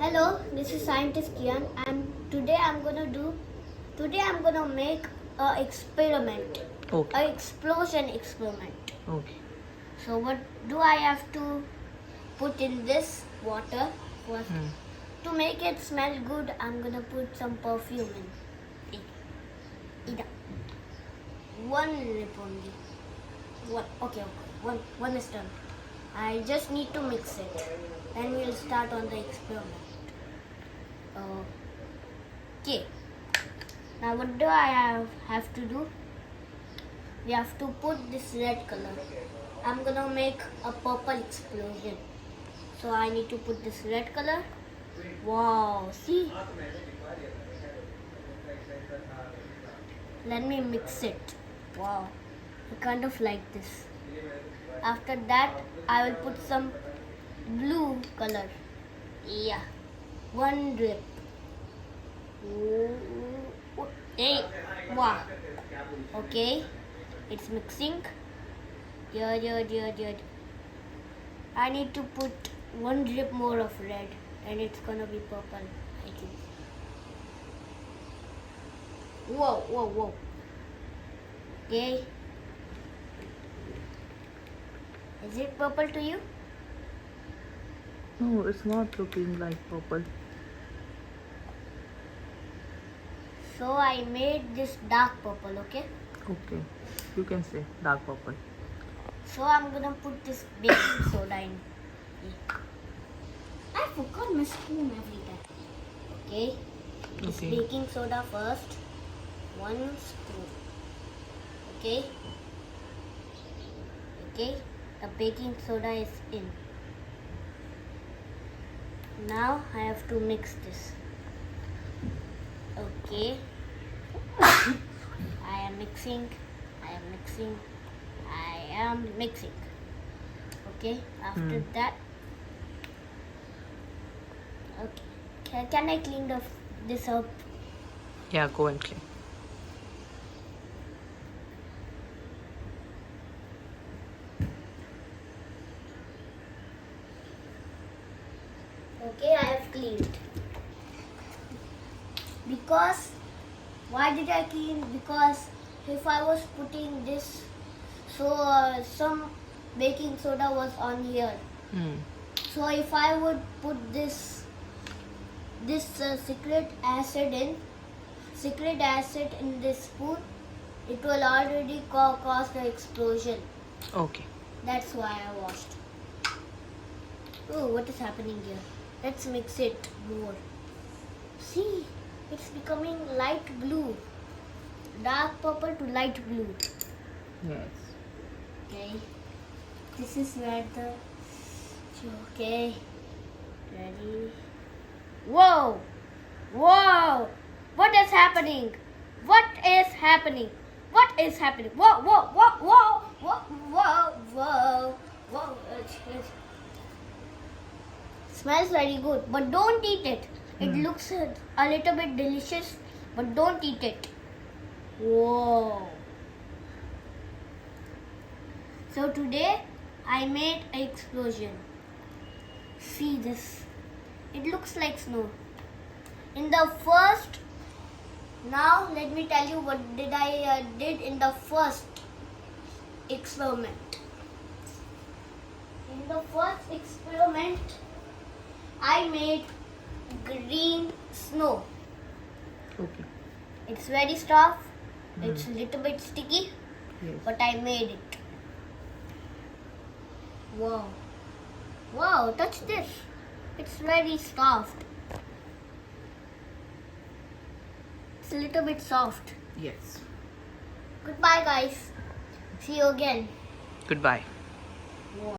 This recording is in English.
Hello, this is scientist Kiaan, and today I'm gonna make a experiment, Okay. a explosion experiment. Okay. So what do I have to put in this water first? To make it smell good, I'm gonna put some perfume in. Ida. One lip only. One. Okay. One is done. I just need to mix it. Then we'll start on the experiment. Okay. Now what do I have to do? We have to put this red color. I'm gonna make a purple explosion. So I need to put this red color. Wow, see? Let me mix it. Wow, I kind of like this. After that, I will put some blue color. Yeah, one drip. Hey, wow. Okay, it's mixing. Yeah. I need to put one drip more of red, and it's gonna be purple, I think. Whoa. Okay. Is it purple to you? No, it's not looking like purple. So I made this dark purple, okay? Okay. You can say dark purple. So I'm gonna put this baking soda in. I forgot my spoon every time. Okay. This Okay. baking soda first. 1 spoon. Okay. Okay. The baking soda is in. Now I have to mix this. Okay. I am mixing. Okay. After that. Okay. Can I clean this up? Yeah, go and clean. Okay, I have cleaned. Because, why did I clean? Because if I was putting this, so some baking soda was on here. So if I would put this secret acid in this spoon, it will already cause the explosion. Okay. That's why I washed. Oh, what is happening here? Let's mix it more. See, it's becoming light blue. Dark purple to light blue. Yes. Okay. This is where the... Okay. Ready? Whoa! What is happening? Whoa! Smells very good, but don't eat it. It looks a little bit delicious, but don't eat it. Whoa. So today I made an explosion. See this. It looks like snow. Now let me tell you what I did in the first experiment. In the first experiment, I made green snow. Okay. It's very soft. It's a little bit sticky, Yes. but I made it. Wow, touch this. It's very soft. It's a little bit soft. Yes. Goodbye, guys. See you again. Goodbye.